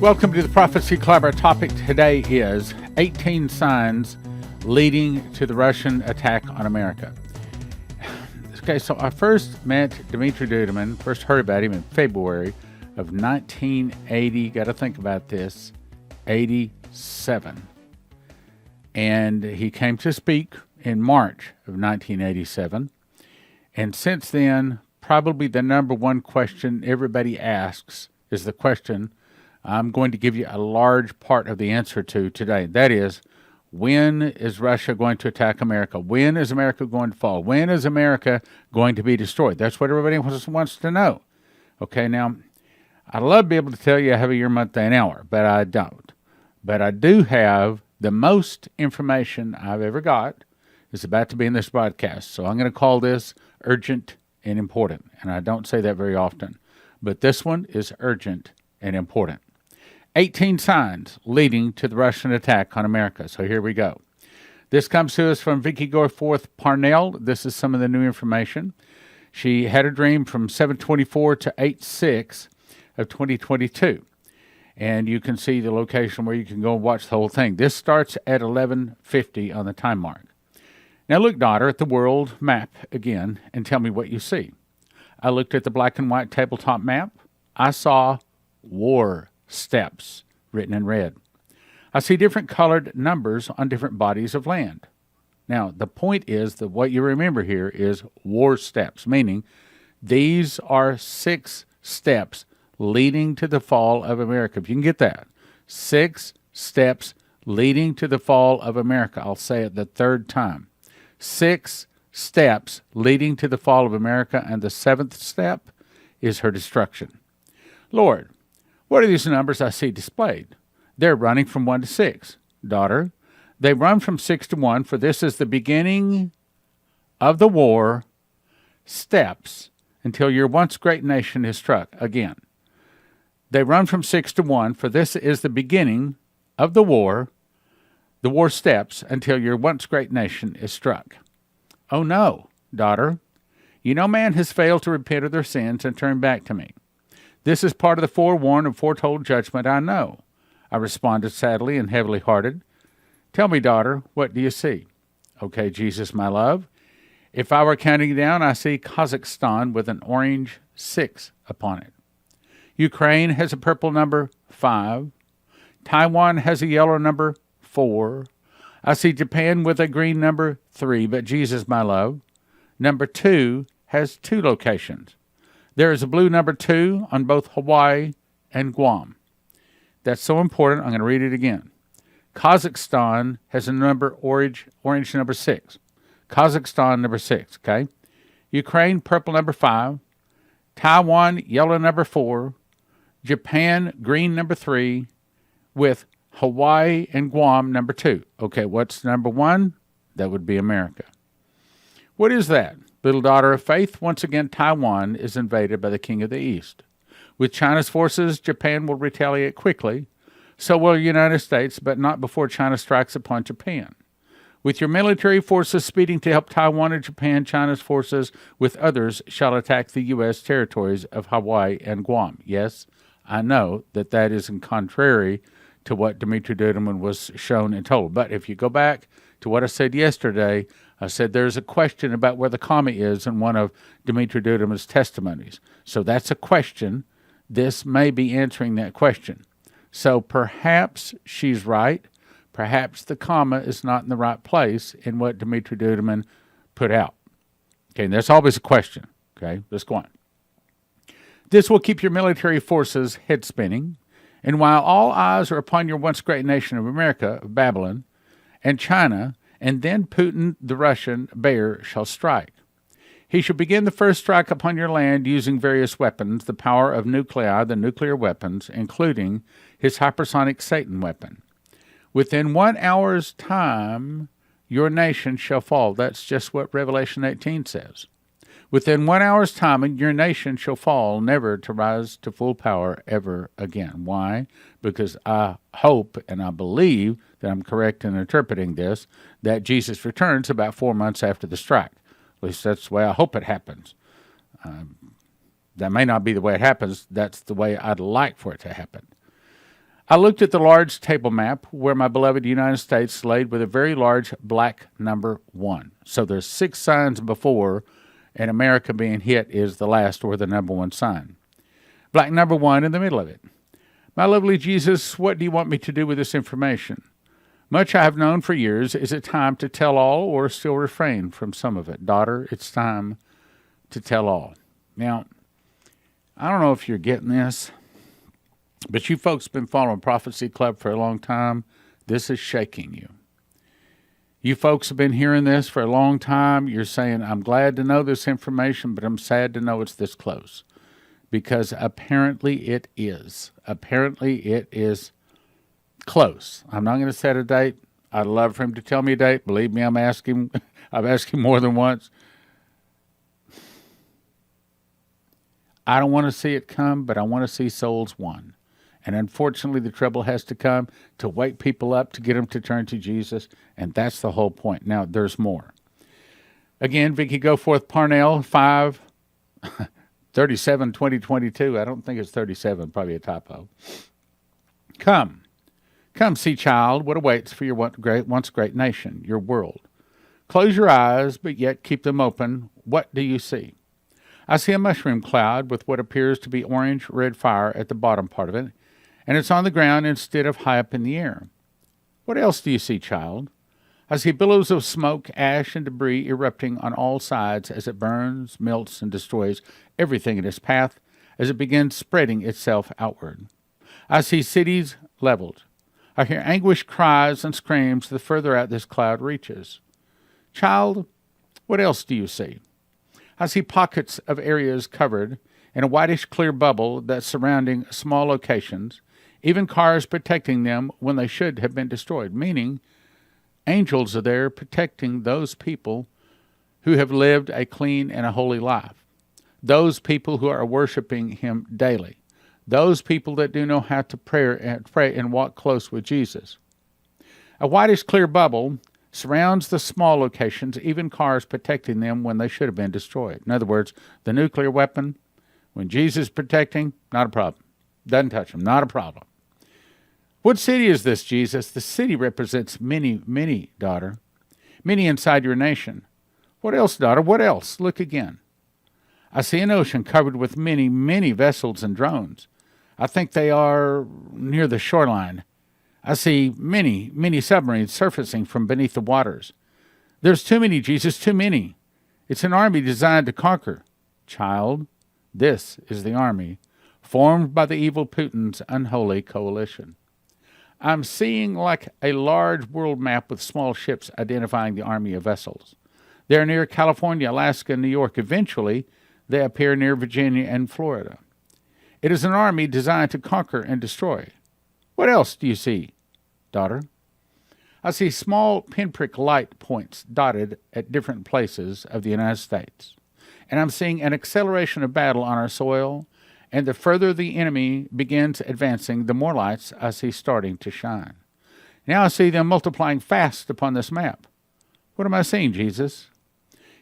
Welcome to the Prophecy Club. Our topic today is 18 signs leading to the Russian attack on America. Okay, so I first met Dmitry Duduman, first heard about him in February of 1980. Got to think about this, 87. And he came to speak in March of 1987. And since then, probably the number one question everybody asks is the question I'm going to give you a large part of the answer to today. That is, when is Russia going to attack America? When is America going to fall? When is America going to be destroyed? That's what everybody wants to know. Okay, now, I'd love to be able to tell you I have a year, month, day, and hour, but I don't. But I do have the most information I've ever got is about to be in this broadcast. So I'm going to call this urgent and important. And I don't say that very often. But this one is urgent and important. 18 signs leading to the Russian attack on America. So here we go. This comes to us from Vicky Goreforth Parnell. This is some of the new information. She had a dream from 7/24 to 8/6 of 2022. And you can see the location where you can go and watch the whole thing. This starts at 11:50 on the time mark. Now look, daughter, at the world map again and tell me what you see. I looked at the black and white tabletop map. I saw war steps written in red. I see different colored numbers on different bodies of land. Now, the point is that what you remember here is war steps, meaning these are 6 steps leading to the fall of America. If you can get that. 6 steps leading to the fall of America. I'll say it the third time. 6 steps leading to the fall of America, and the 7th step is her destruction. Lord, what are these numbers I see displayed? They're running from 1 to 6. Daughter, they run from 6 to 1, for this is the beginning of the war steps until your once great nation is struck again. They run from 6 to 1, for this is the beginning of the war steps until your once great nation is struck. Oh no, daughter, you know man has failed to repent of their sins and turn back to me. This is part of the forewarned and foretold judgment, I know. I responded sadly and heavily hearted. Tell me, daughter, what do you see? Okay, Jesus, my love. If I were counting down, I see Kazakhstan with an orange 6 upon it. Ukraine has a purple number 5. Taiwan has a yellow number 4. I see Japan with a green number 3, but Jesus, my love, number 2 has 2 locations. There is a blue number 2 on both Hawaii and Guam. That's so important, I'm going to read it again. Kazakhstan has a orange number 6. Kazakhstan number 6, okay? Ukraine, purple number 5. Taiwan, yellow number 4. Japan, green number 3. With Hawaii and Guam, number 2. Okay, what's number 1? That would be America. What is that? Little daughter of faith, once again, Taiwan is invaded by the King of the East. With China's forces, Japan will retaliate quickly. So will the United States, but not before China strikes upon Japan. With your military forces speeding to help Taiwan and Japan, China's forces with others shall attack the U.S. territories of Hawaii and Guam. Yes, I know that is in contrary to what Dmitry Duduman was shown and told. But if you go back to what I said yesterday, I said there's a question about where the comma is in one of Dmitry Duduman's testimonies. So that's a question. This may be answering that question. So perhaps she's right. Perhaps the comma is not in the right place in what Dmitry Duduman put out. Okay, and that's always a question. Okay, let's go on. This will keep your military forces head spinning. And while all eyes are upon your once great nation of America, of Babylon, and China, and then Putin, the Russian bear, shall strike. He shall begin the first strike upon your land using various weapons, the power of nuclei, the nuclear weapons, including his hypersonic Satan weapon. Within 1 hour's time, your nation shall fall. That's just what Revelation 18 says. Within 1 hour's time, your nation shall fall, never to rise to full power ever again. Why? Because I hope and I believe that I'm correct in interpreting this, that Jesus returns about 4 months after the strike. At least that's the way I hope it happens. That may not be the way it happens. That's the way I'd like for it to happen. I looked at the large table map where my beloved United States laid with a very large black number 1. So there's 6 signs before, and America being hit is the last or the number 1 sign. Black number 1 in the middle of it. My lovely Jesus, what do you want me to do with this information? Much I have known for years. Is it time to tell all or still refrain from some of it? Daughter, it's time to tell all. Now, I don't know if you're getting this, but you folks have been following Prophecy Club for a long time. This is shaking you. You folks have been hearing this for a long time. You're saying, I'm glad to know this information, but I'm sad to know it's this close. Because apparently it is. Apparently it is close. I'm not going to set a date. I'd love for him to tell me a date. Believe me, I've asked him more than once. I don't want to see it come, but I want to see souls won. And unfortunately, the trouble has to come to wake people up, to get them to turn to Jesus, and that's the whole point. Now, there's more. Again, Vicky Goforth Parnell, 5/37/2022. I don't think it's 37, probably a typo. Come, see, child, what awaits for your once great nation, your world. Close your eyes, but yet keep them open. What do you see? I see a mushroom cloud with what appears to be orange-red fire at the bottom part of it, and it's on the ground instead of high up in the air. What else do you see, child? I see billows of smoke, ash, and debris erupting on all sides as it burns, melts, and destroys everything in its path as it begins spreading itself outward. I see cities leveled. I hear anguished cries and screams the further out this cloud reaches. Child, what else do you see? I see pockets of areas covered in a whitish clear bubble that's surrounding small locations, even cars protecting them when they should have been destroyed, meaning angels are there protecting those people who have lived a clean and a holy life, those people who are worshiping him daily, those people that do know how to pray and walk close with Jesus. A whitish clear bubble surrounds the small locations, even cars protecting them when they should have been destroyed. In other words, the nuclear weapon, when Jesus is protecting, not a problem. Doesn't touch them, not a problem. What city is this, Jesus? The city represents many, many, daughter. Many inside your nation. What else, daughter? What else? Look again. I see an ocean covered with many, many vessels and drones. I think they are near the shoreline. I see many, many submarines surfacing from beneath the waters. There's too many, Jesus, too many. It's an army designed to conquer. Child, this is the army formed by the evil Putin's unholy coalition. I'm seeing like a large world map with small ships identifying the army of vessels. They're near California, Alaska, and New York. Eventually, they appear near Virginia and Florida. It is an army designed to conquer and destroy. What else do you see, daughter? I see small pinprick light points dotted at different places of the United States. And I'm seeing an acceleration of battle on our soil, and the further the enemy begins advancing, the more lights I see starting to shine. Now I see them multiplying fast upon this map. What am I seeing, Jesus?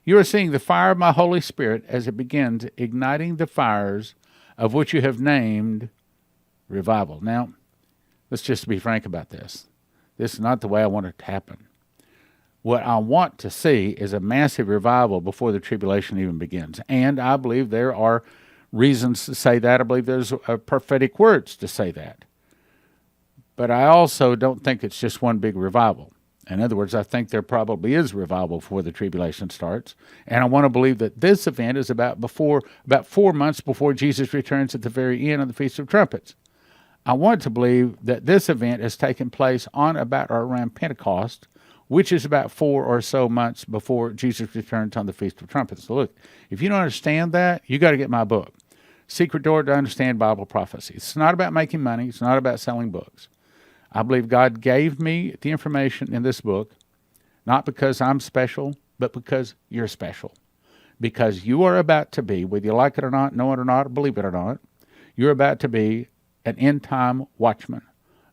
You are seeing the fire of my Holy Spirit as it begins igniting the fires of which you have named revival. Now, let's just be frank about this. This is not the way I want it to happen. What I want to see is a massive revival before the tribulation even begins. And I believe there are reasons to say that. I believe there's prophetic words to say that. But I also don't think it's just one big revival. In other words, I think there probably is revival before the tribulation starts. And I want to believe that this event is about 4 months before Jesus returns at the very end of the Feast of Trumpets. I want to believe that this event has taken place on about or around Pentecost, which is about 4 or so months before Jesus returns on the Feast of Trumpets. So look, if you don't understand that, you got to get my book, Secret Door to Understand Bible Prophecy. It's not about making money. It's not about selling books. I believe God gave me the information in this book, not because I'm special, but because you're special. Because you are about to be, whether you like it or not, know it or not, or believe it or not, you're about to be an end-time watchman,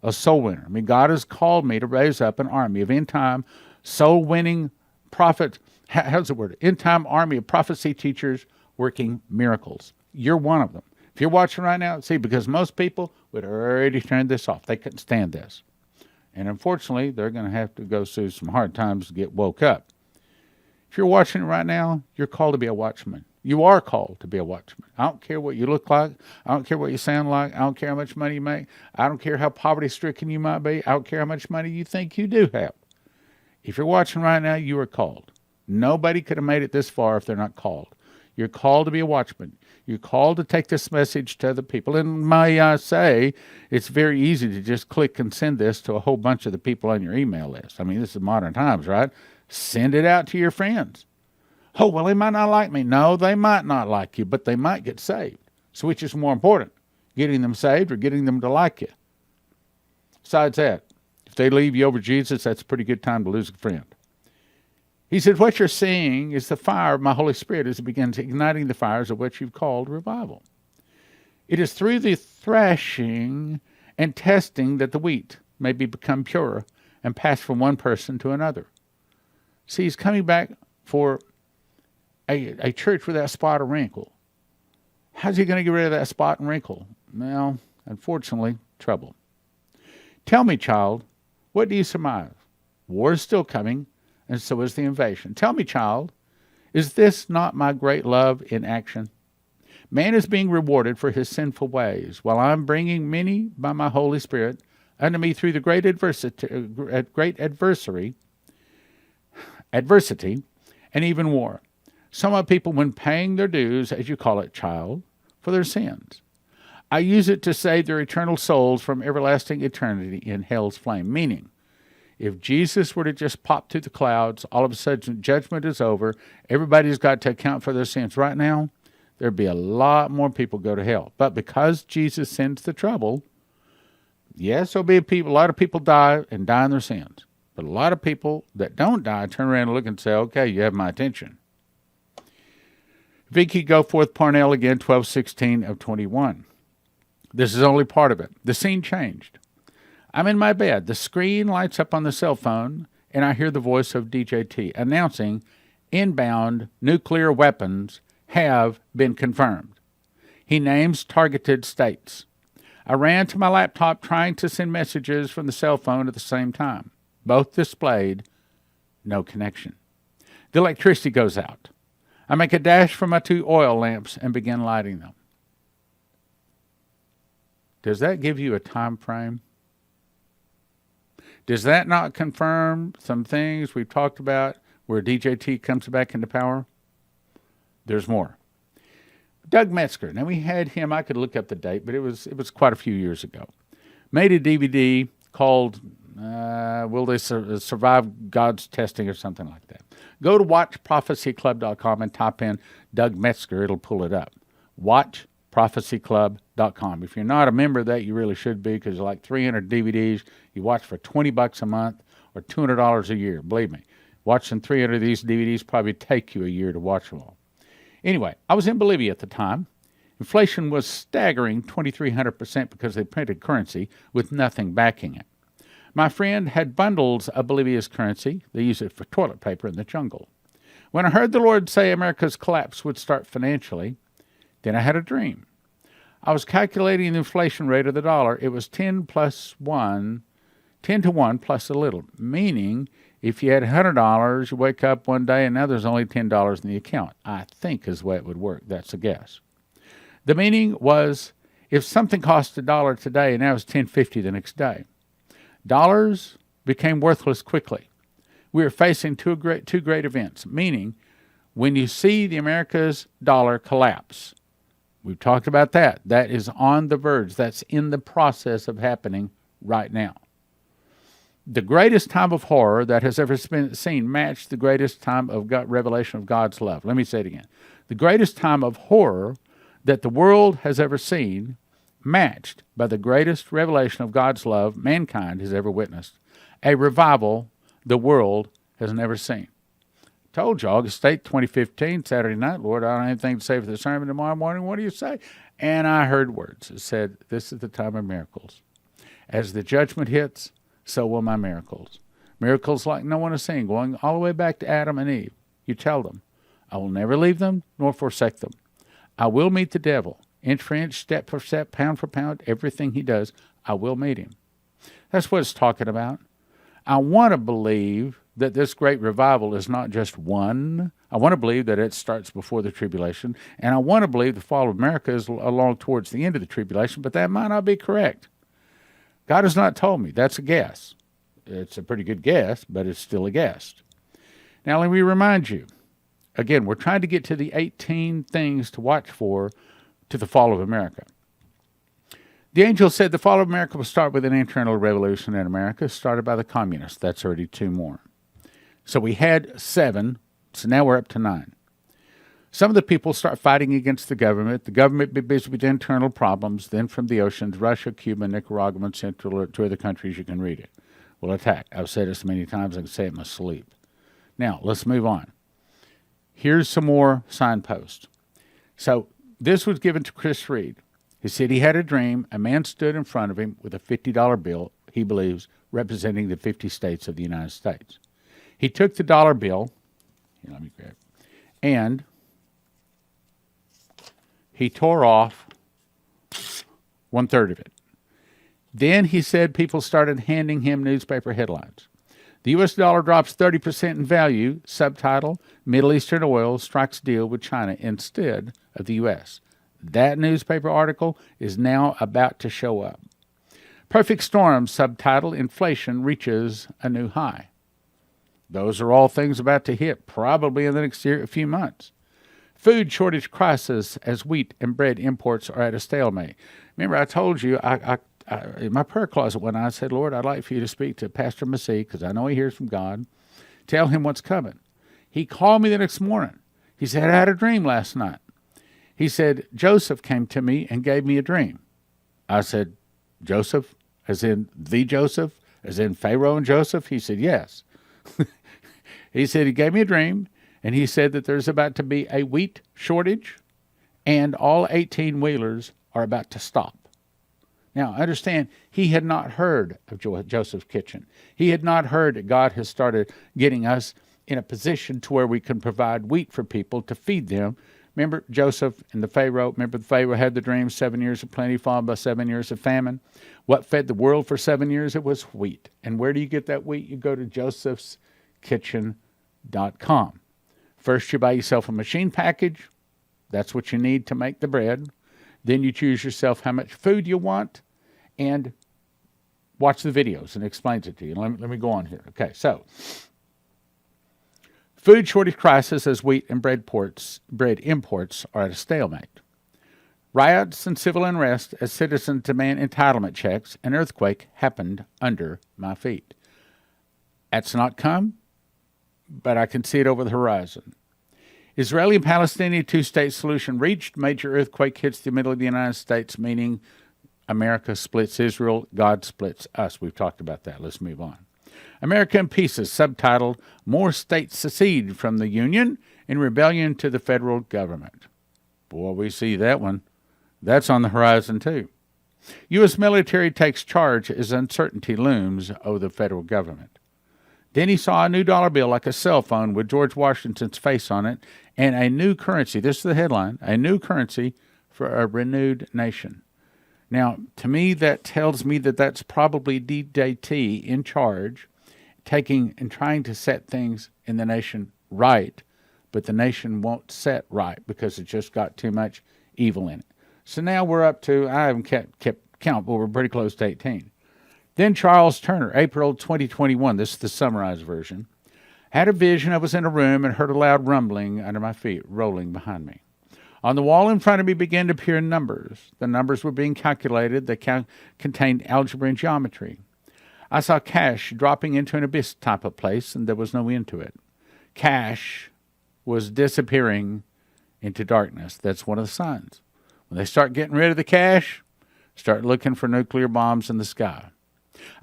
a soul winner. I mean, God has called me to raise up an army of end-time soul-winning prophets. How's the word? End-time army of prophecy teachers working miracles. You're one of them. If you're watching right now, see, because most people would already turn this off. They couldn't stand this. And unfortunately, they're going to have to go through some hard times to get woke up. If you're watching it right now, you're called to be a watchman. You are called to be a watchman. I don't care what you look like. I don't care what you sound like. I don't care how much money you make. I don't care how poverty-stricken you might be. I don't care how much money you think you do have. If you're watching right now, you are called. Nobody could have made it this far if they're not called. You're called to be a watchman. You're called to take this message to other people. And may I say, it's very easy to just click and send this to a whole bunch of the people on your email list. I mean, this is modern times, right? Send it out to your friends. Oh, well, they might not like me. No, they might not like you, but they might get saved. So which is more important, getting them saved or getting them to like you? Besides that, if they leave you over Jesus, that's a pretty good time to lose a friend. He said, what you're seeing is the fire of my Holy Spirit as it begins igniting the fires of what you've called revival. It is through the thrashing and testing that the wheat may become pure and pass from one person to another. See, he's coming back for a church without spot or wrinkle. How's he going to get rid of that spot and wrinkle? Well, unfortunately, trouble. Tell me, child, what do you surmise? War is still coming, and so is the invasion. Tell me, child, is this not my great love in action? Man is being rewarded for his sinful ways, while I'm bringing many by my Holy Spirit unto me through the great adversity, and even war. Some of people, when paying their dues, as you call it, child, for their sins, I use it to save their eternal souls from everlasting eternity in hell's flame. Meaning, if Jesus were to just pop through the clouds, all of a sudden judgment is over, everybody's got to account for their sins. Right now, there'd be a lot more people go to hell. But because Jesus sends the trouble, yes, there'll be a lot of people die and die in their sins. But a lot of people that don't die turn around and look and say, okay, you have my attention. Berkey, go forth, Parnell again, 12:16 of 21. This is only part of it. The scene changed. I'm in my bed. The screen lights up on the cell phone, and I hear the voice of DJT announcing inbound nuclear weapons have been confirmed. He names targeted states. I ran to my laptop trying to send messages from the cell phone at the same time. Both displayed no connection. The electricity goes out. I make a dash for my 2 oil lamps and begin lighting them. Does that give you a time frame? Does that not confirm some things we've talked about where DJT comes back into power? There's more. Doug Metzger. Now, we had him, I could look up the date, but it was quite a few years ago. Made a DVD called Will They Survive God's Testing or something like that. Go to watchprophecyclub.com and type in Doug Metzger. It'll pull it up. Watchprophecyclub.com. If you're not a member of that, you really should be, because like 300 DVDs you watch for $20 a month or $200 a year. Believe me, watching 300 of these DVDs probably take you a year to watch them all. Anyway, I was in Bolivia at the time. Inflation was staggering 2,300% because they printed currency with nothing backing it. My friend had bundles of Bolivia's currency. They use it for toilet paper in the jungle. When I heard the Lord say America's collapse would start financially, then I had a dream. I was calculating the inflation rate of the dollar. It was 10 to 1 plus a little, meaning if you had $100, you wake up one day and now there's only $10 in the account. I think is the way it would work. That's a guess. The meaning was if something cost $1 today and now it's $10.50 the next day, dollars became worthless quickly. We are facing two great events, meaning when you see the America's dollar collapse, we've talked about that. That is on the verge. That's in the process of happening right now. The greatest time of horror that has ever been seen matched the greatest time of revelation of God's love. Let me say it again. The greatest time of horror that the world has ever seen matched by the greatest revelation of God's love mankind has ever witnessed. A revival the world has never seen. Told you, August 8th, 2015, Saturday night, Lord, I don't have anything to say for the sermon tomorrow morning. What do you say? And I heard words. It said, this is the time of miracles. As the judgment hits, so will my miracles. Miracles like no one has seen, going all the way back to Adam and Eve. You tell them, I will never leave them nor forsake them. I will meet the devil inch for inch, step for step, pound for pound, everything he does, I will meet him. That's what it's talking about. I want to believe that this great revival is not just one. I want to believe that it starts before the tribulation, and I want to believe the fall of America is along towards the end of the tribulation, but that might not be correct. God has not told me. That's a guess. It's a pretty good guess, but it's still a guess. Now, let me remind you, again, we're trying to get to the 18 things to watch for to the fall of America. The angel said the fall of America will start with an internal revolution in America, started by the communists. That's already 2 more. So we had 7, so now we're up to 9. Some of the people start fighting against the government be busy with internal problems, then from the oceans, Russia, Cuba, Nicaragua, and Central, or 2 other countries, you can read it, will attack. I've said this many times, I can say it in my sleep. Now, let's move on. Here's some more signposts. So this was given to Chris Reed. He said he had a dream. A man stood in front of him with a $50 bill, he believes, representing the 50 states of the United States. He took the dollar bill, here, let me grab it, and he tore off 1/3 of it. Then he said people started handing him newspaper headlines. The U.S. dollar drops 30% in value. Subtitle, Middle Eastern oil strikes deal with China instead of the U.S. That newspaper article is now about to show up. Perfect storm, subtitle, inflation reaches a new high. Those are all things about to hit, probably in the next few months. Food shortage crisis as wheat and bread imports are at a stalemate. Remember, I told you, I in my prayer closet one night, I said, Lord, I'd like for you to speak to Pastor Massey, because I know he hears from God. Tell him what's coming. He called me the next morning. He said, I had a dream last night. He said, Joseph came to me and gave me a dream. I said, Joseph, as in the Joseph, as in Pharaoh and Joseph? He said, yes. He said he gave me a dream, and he said that there's about to be a wheat shortage, and all 18-wheelers are about to stop. Now, understand, he had not heard of Joseph's Kitchen. He had not heard that God has started getting us in a position to where we can provide wheat for people to feed them. Remember Joseph and the Pharaoh? Remember the Pharaoh had the dream, 7 years of plenty followed by 7 years of famine? What fed the world for 7 years? It was wheat. And where do you get that wheat? You go to josephskitchen.com. First, you buy yourself a machine package. That's what you need to make the bread. Then you choose yourself how much food you want and watch the videos, and it explains it to you. Let me go on here. Okay, so food shortage crisis as wheat and bread imports are at a stalemate. Riots and civil unrest as citizens demand entitlement checks. An earthquake happened under my feet. That's not come, but I can see it over the horizon. Israeli and Palestinian 2-state solution reached. Major earthquake hits the middle of the United States, meaning America splits Israel, God splits us. We've talked about that. Let's move on. America in Pieces, subtitled, More States Secede from the Union in Rebellion to the Federal Government. Boy, we see that one. That's on the horizon, too. U.S. military takes charge as uncertainty looms over the federal government. Then he saw a new dollar bill like a cell phone with George Washington's face on it and a new currency. This is the headline, a new currency for a renewed nation. Now, to me, that tells me that that's probably DJT in charge, taking and trying to set things in the nation right, but the nation won't set right because it just got too much evil in it. So now we're up to, I haven't kept count, but we're pretty close to 18. Then Charles Turner, April 2021, this is the summarized version, had a vision. I was in a room and heard a loud rumbling under my feet, rolling behind me. On the wall in front of me began to appear numbers. The numbers were being calculated. They contained algebra and geometry. I saw cash dropping into an abyss type of place, and there was no end to it. Cash was disappearing into darkness. That's one of the signs. When they start getting rid of the cash, start looking for nuclear bombs in the sky.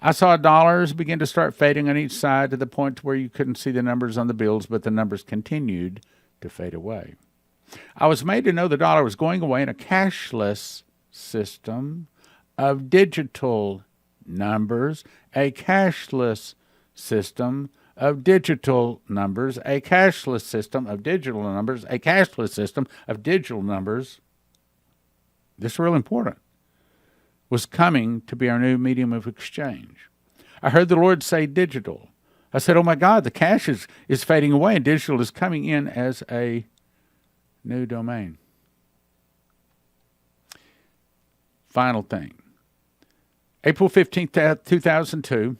I saw dollars begin to start fading on each side to the point where you couldn't see the numbers on the bills, but the numbers continued to fade away. I was made to know the dollar was going away in a cashless system of digital numbers, a cashless system of digital numbers, a cashless system of digital numbers, a cashless system of digital numbers. this is real important, was coming to be our new medium of exchange. I heard the Lord say digital. I said, oh my God, the cash is fading away and digital is coming in as a new domain. Final thing. April 15th, 2002,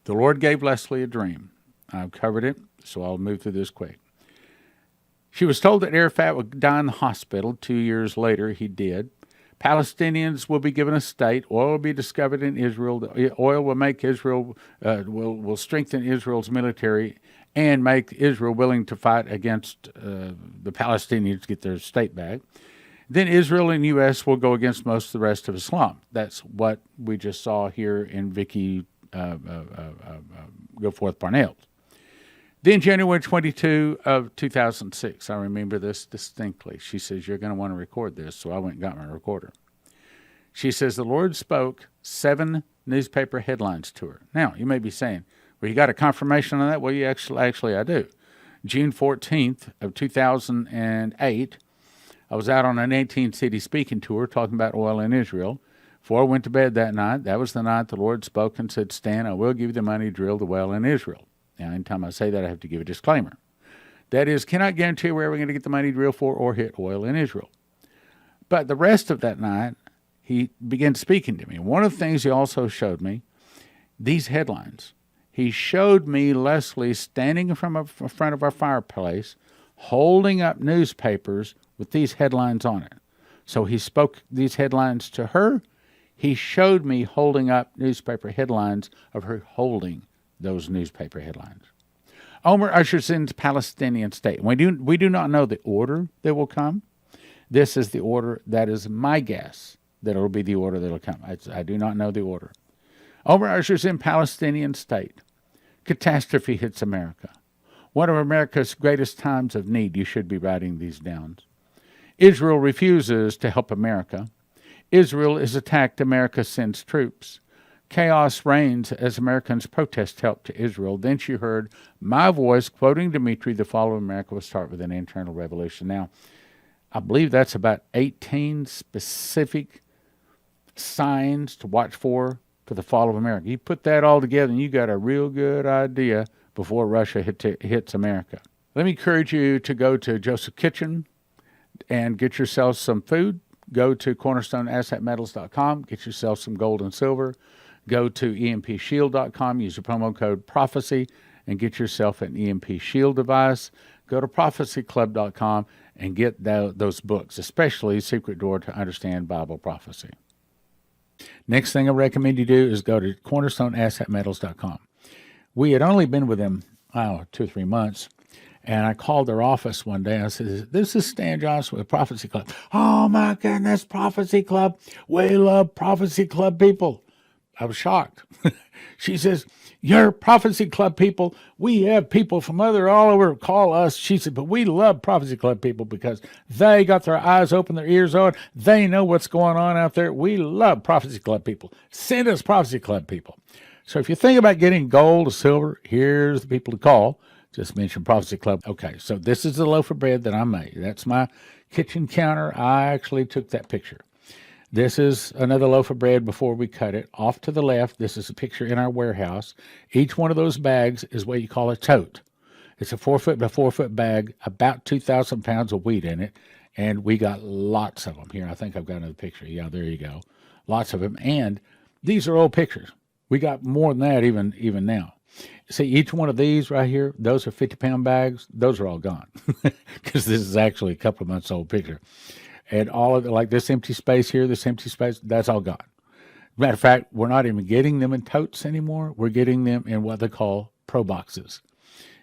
the Lord gave Leslie a dream. I've covered it, so I'll move through this quick. She was told that Arafat would die in the hospital. 2 years later, he did. Palestinians will be given a state. Oil will be discovered in Israel. The oil will make Israel, will strengthen Israel's military and make Israel willing to fight against the Palestinians to get their state back. Then Israel and U.S. will go against most of the rest of Islam. That's what we just saw here in Vicky Goforth Parnell's. Then January 22 of 2006, I remember this distinctly. She says, you're going to want to record this. So I went and got my recorder. She says, the Lord spoke 7 newspaper headlines to her. Now, you may be saying, well, you got a confirmation on that? Well, you actually I do. June 14th of 2008, I was out on an 18-city speaking tour talking about oil in Israel. Before I went to bed that night, that was the night the Lord spoke and said, Stan, I will give you the money to drill the well in Israel. Now, anytime I say that, I have to give a disclaimer. That is, cannot guarantee where we're going to get the money to drill for or hit oil in Israel. But the rest of that night, he began speaking to me. One of the things he also showed me, these headlines. He showed me Leslie standing in front of our fireplace, holding up newspapers with these headlines on it. So he spoke these headlines to her. He showed me holding up newspaper headlines of her holding those newspaper headlines. Omer ushers in the Palestinian state. We do not know the order that will come. This is the order that is my guess that it will be the order that will come. I do not know the order. Omer ushers in Palestinian state. Catastrophe hits America. One of America's greatest times of need. You should be writing these down. Israel refuses to help America. Israel is attacked. America sends troops. Chaos reigns as Americans protest help to Israel. Then she heard my voice quoting Dimitri, the fall of America will start with an internal revolution. Now, I believe that's about 18 specific signs to watch for the fall of America. You put that all together and you got a real good idea before Russia hits America. Let me encourage you to go to Joseph Kitchen and get yourself some food. Go to cornerstoneassetmetals.com, get yourself some gold and silver. Go to EMPShield.com, use the promo code PROPHECY, and get yourself an EMP Shield device. Go to prophecyclub.com and get those books, especially Secret Door to Understand Bible Prophecy. Next thing I recommend you do is go to cornerstoneassetmetals.com. We had only been with them, 2 or 3 months, and I called their office one day. I said, this is Stan Johnson with Prophecy Club. Oh, my goodness, Prophecy Club. We love Prophecy Club people. I was shocked. She says, you're Prophecy Club people. We have people from all over call us. She said, but we love Prophecy Club people because they got their eyes open, their ears on. They know what's going on out there. We love Prophecy Club people. Send us Prophecy Club people. So if you think about getting gold or silver, here's the people to call. Just mention Prophecy Club. Okay, so this is the loaf of bread that I made. That's my kitchen counter. I actually took that picture. This is another loaf of bread before we cut it. Off to the left, this is a picture in our warehouse. Each one of those bags is what you call a tote. It's a 4-foot by 4-foot bag, about 2,000 pounds of wheat in it, and we got lots of them. Here, I think I've got another picture. Yeah, there you go. Lots of them, and these are old pictures. We got more than that even now. See, each one of these right here, those are 50-pound bags. Those are all gone because this is actually a couple of months old picture. And all of it, like this empty space here, this empty space, that's all gone. Matter of fact, we're not even getting them in totes anymore. We're getting them in what they call pro boxes.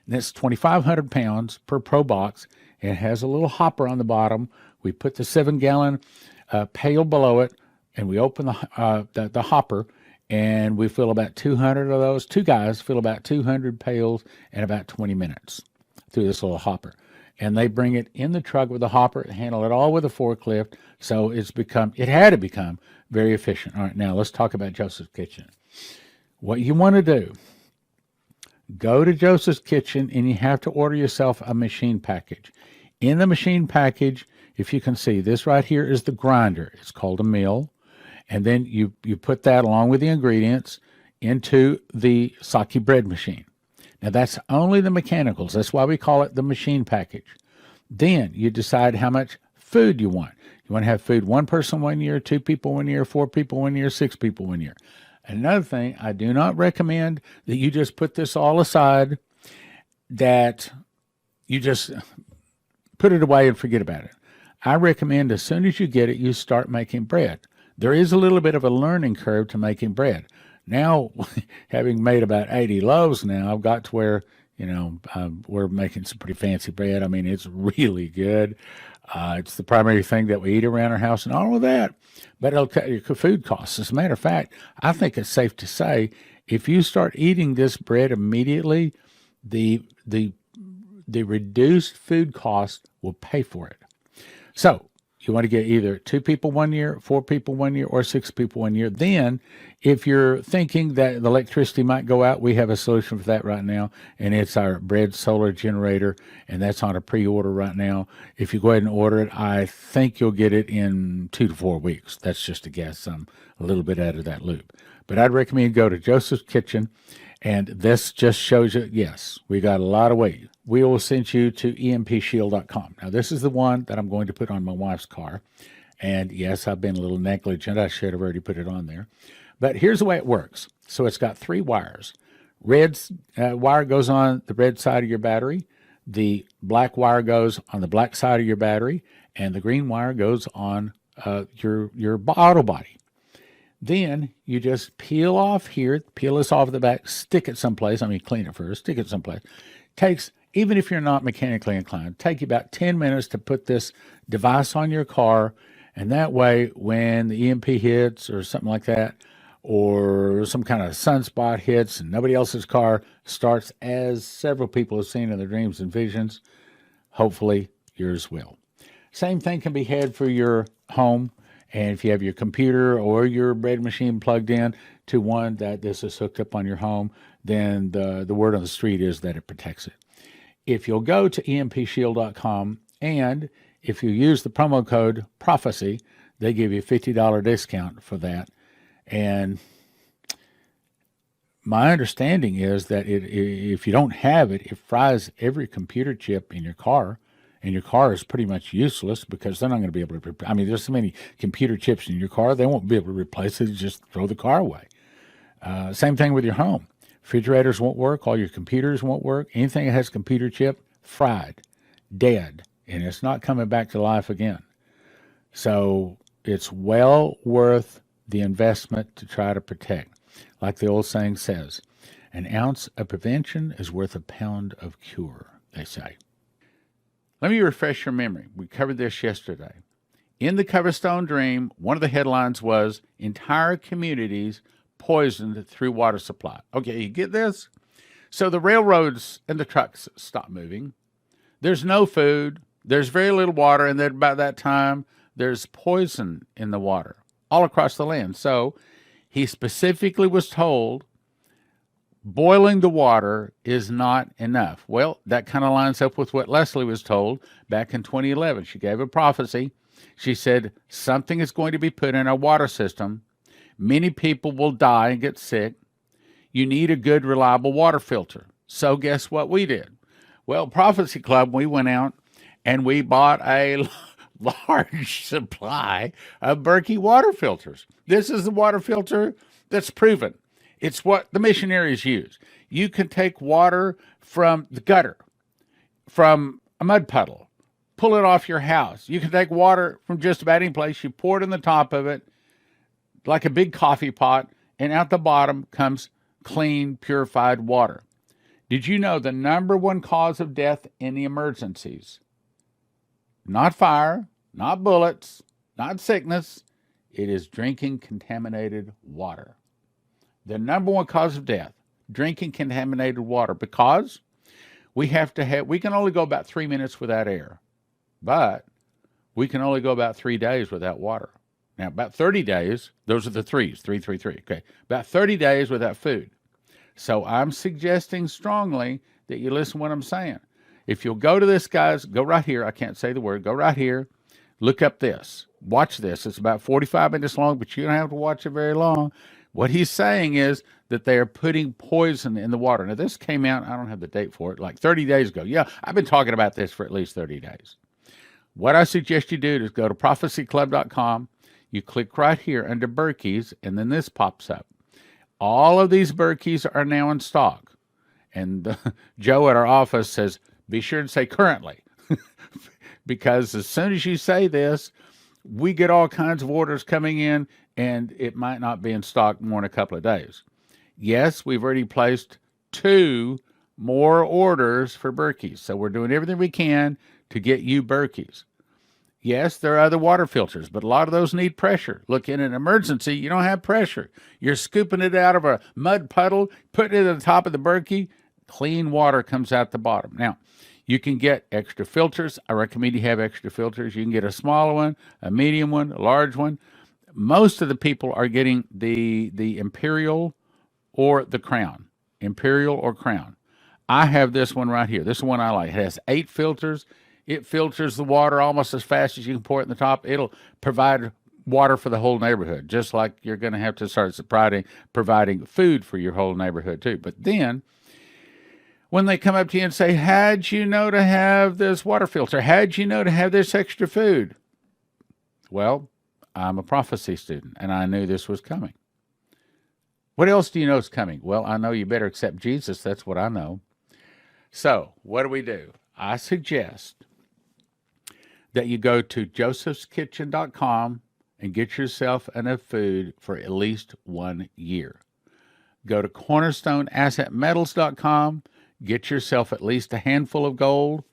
And that's 2,500 pounds per pro box. And it has a little hopper on the bottom. We put the 7-gallon pail below it, and we open the hopper, and we fill about 200 of those. 2 guys fill about 200 pails in about 20 minutes through this little hopper. And they bring it in the truck with a hopper, handle it all with a forklift. So it had to become very efficient. All right, now let's talk about Joseph's Kitchen. What you want to do, go to Joseph's Kitchen and you have to order yourself a machine package. In the machine package if you can see, this right here is the grinder. It's called a mill. And then you put that along with the ingredients into the sake bread machine. Now, that's only the mechanicals. That's why we call it the machine package. Then you decide how much food you want. You want to have food one person 1 year, 2 people 1 year, 4 people 1 year, 6 people 1 year. Another thing, I do not recommend that you just put this all aside, that you just put it away and forget about it. I recommend as soon as you get it, you start making bread. There is a little bit of a learning curve to making bread. Now, having made about 80 loaves now, I've got to where, we're making some pretty fancy bread. I mean, it's really good. It's the primary thing that we eat around our house and all of that. But it'll cut your food costs. As a matter of fact, I think it's safe to say, if you start eating this bread immediately, the reduced food cost will pay for it. So you want to get either 2 people 1 year, 4 people 1 year, or 6 people 1 year. Then, if you're thinking that the electricity might go out, we have a solution for that right now, and it's our bread solar generator, and that's on a pre-order right now. If you go ahead and order it, I think you'll get it in 2 to 4 weeks. That's just a guess. I'm a little bit out of that loop. But I'd recommend you go to Joseph's Kitchen, and this just shows you, yes, we got a lot of weight. We will send you to EMPShield.com. Now, this is the one that I'm going to put on my wife's car. And yes, I've been a little negligent. I should have already put it on there. But here's the way it works. So it's got 3 wires. Red wire goes on the red side of your battery. The black wire goes on the black side of your battery. And the green wire goes on your auto body. Then you just peel this off the back, stick it someplace. I mean, clean it first, stick it someplace. Takes, even if you're not mechanically inclined, take you about 10 minutes to put this device on your car. And that way, when the EMP hits or something like that, or some kind of sunspot hits and nobody else's car starts, as several people have seen in their dreams and visions, hopefully yours will. Same thing can be had for your home. And if you have your computer or your bread machine plugged in to one that this is hooked up on your home, then the word on the street is that it protects it. If you'll go to EMPShield.com, and if you use the promo code PROPHECY, they give you a $50 discount for that. And my understanding is that if you don't have it, it fries every computer chip in your car. And your car is pretty much useless because they're not going to be able to, there's so many computer chips in your car, they won't be able to replace it, just throw the car away. Same thing with your home. Refrigerators won't work, all your computers won't work. Anything that has computer chip, fried, dead, and it's not coming back to life again. So it's well worth the investment to try to protect. Like the old saying says, an ounce of prevention is worth a pound of cure, they say. Let me refresh your memory. We covered this yesterday. In the Coverstone Dream, one of the headlines was, entire communities poisoned through water supply. Okay, you get this? So the railroads and the trucks stop moving. There's no food. There's very little water. And then about that time, there's poison in the water all across the land. So he specifically was told, boiling the water is not enough. Well, that kind of lines up with what Leslie was told back in 2011. She gave a prophecy. She said, something is going to be put in our water system. Many people will die and get sick. You need a good, reliable water filter. So guess what we did? Well, Prophecy Club, we went out and we bought a large supply of Berkey water filters. This is the water filter that's proven. It's what the missionaries use. You can take water from the gutter, from a mud puddle, pull it off your house. You can take water from just about any place. You pour it in the top of it like a big coffee pot, and out the bottom comes clean, purified water. Did you know the number one cause of death in the emergencies? Not fire, not bullets, not sickness. It is drinking contaminated water. The number one cause of death, drinking contaminated water, because we can only go about 3 minutes without air, but we can only go about 3 days without water. Now, about 30 days, those are the threes, 3, 3, 3, okay. About 30 days without food. So I'm suggesting strongly that you listen to what I'm saying. If you'll go to this, guys, go right here. I can't say the word. Go right here. Look up this. Watch this. It's about 45 minutes long, but you don't have to watch it very long. What he's saying is that they are putting poison in the water. Now, this came out, I don't have the date for it, like 30 days ago. Yeah, I've been talking about this for at least 30 days. What I suggest you do is go to prophecyclub.com. You click right here under Berkeys, and then this pops up. All of these Berkeys are now in stock. And Joe at our office says, be sure to say currently. Because as soon as you say this, we get all kinds of orders coming in, and it might not be in stock more than a couple of days. Yes, we've already placed 2 more orders for Berkeys. So we're doing everything we can to get you Berkeys. Yes, there are other water filters, but a lot of those need pressure. Look, in an emergency, you don't have pressure. You're scooping it out of a mud puddle, putting it at the top of the Berkey, clean water comes out the bottom. Now, you can get extra filters. I recommend you have extra filters. You can get a smaller one, a medium one, a large one. Most of the people are getting the Imperial or the Crown. Imperial or Crown. I have this one right here. This is the one I like. It has 8 filters. It filters the water almost as fast as you can pour it in the top. It'll provide water for the whole neighborhood, just like you're going to have to start providing food for your whole neighborhood too. But then, when they come up to you and say, how'd you know to have this water filter? How'd you know to have this extra food? Well, I'm a prophecy student, and I knew this was coming. What else do you know is coming? Well, I know you better accept Jesus. That's what I know. So, what do? I suggest that you go to josephskitchen.com and get yourself enough food for at least 1 year. Go to cornerstoneassetmetals.com. Get yourself at least a handful of gold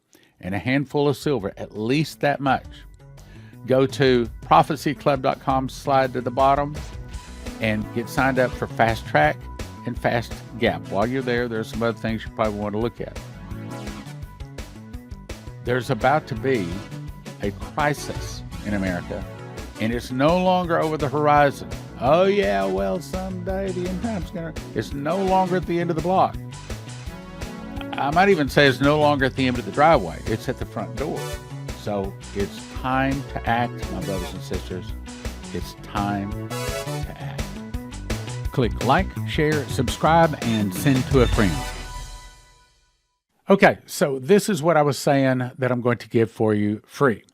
and a handful of silver, at least that much. Go to prophecyclub.com, slide to the bottom, and get signed up for Fast Track and Fast Gap. While you're there, there's some other things you probably want to look at. There's about to be a crisis in America, and it's no longer over the horizon. Oh yeah, well, someday the end time's gonna. It's no longer at the end of the block. I might even say it's no longer at the end of the driveway. It's at the front door. So it's time to act, my brothers and sisters. It's time to act. Click like, share, subscribe, and send to a friend. Okay, so this is what I was saying that I'm going to give for you free.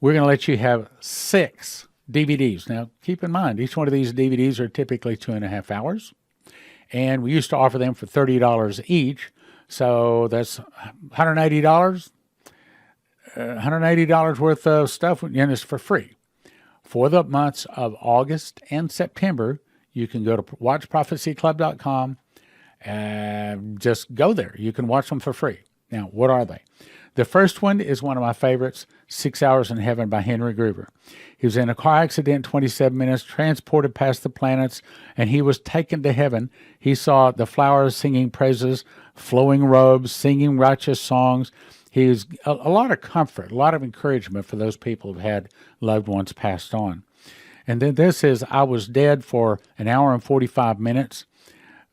We're going to let you have 6 DVDs. Now, keep in mind, each one of these DVDs are typically 2.5 hours. And we used to offer them for $30 each. So that's $180. $180 worth of stuff, and it's for free. For the months of August and September, you can go to watchprophecyclub.com and just go there. You can watch them for free. Now, what are they? The first one is one of my favorites, 6 Hours in Heaven by Henry Gruver. He was in a car accident, 27 minutes, transported past the planets, and he was taken to heaven. He saw the flowers singing praises, flowing robes, singing righteous songs. He was a lot of comfort, a lot of encouragement for those people who had loved ones passed on. And then this is I Was Dead for an hour and 45 minutes.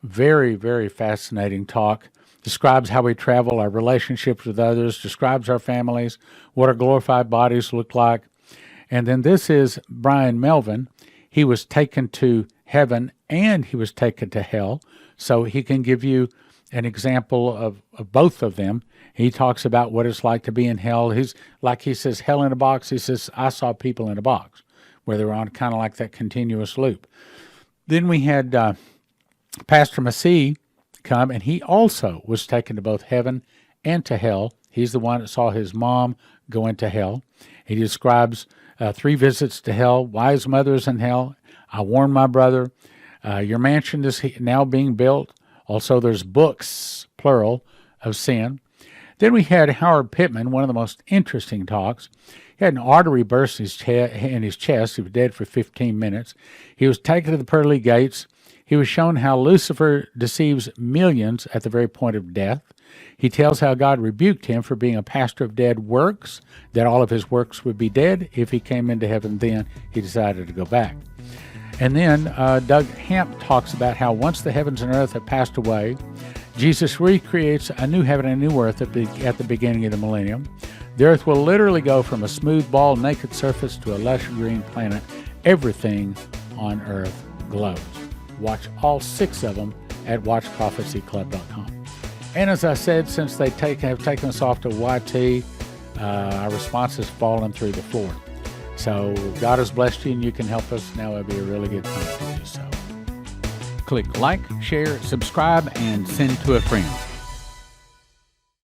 Very, very fascinating talk. Describes how we travel, our relationships with others, describes our families, what our glorified bodies look like. And then this is Brian Melvin. He was taken to heaven and he was taken to hell. So he can give you an example of both of them. He talks about what it's like to be in hell. He's like he says, hell in a box. He says, I saw people in a box where they were on kind of like that continuous loop. Then we had Pastor Massey come, and he also was taken to both heaven and to hell. He's the one that saw his mom go into hell. He describes 3 visits to hell, why his mother is in hell. I warned my brother. Your mansion is now being built. Also, there's books, plural, of sin. Then we had Howard Pittman, one of the most interesting talks. He had an artery burst in his chest. He was dead for 15 minutes. He was taken to the pearly gates. He was shown how Lucifer deceives millions at the very point of death. He tells how God rebuked him for being a pastor of dead works, that all of his works would be dead. If he came into heaven then, he decided to go back. And then Doug Hamp talks about how once the heavens and earth have passed away, Jesus recreates a new heaven and a new earth at the beginning of the millennium. The Earth will literally go from a smooth ball, naked surface to a lush green planet. Everything on Earth glows. Watch all 6 of them at watchprophecyclub.com. And as I said, since they have taken us off to YT, our response has fallen through the floor. So God has blessed you and you can help us. Now would be a really good time to do so. Click like, share, subscribe, and send to a friend.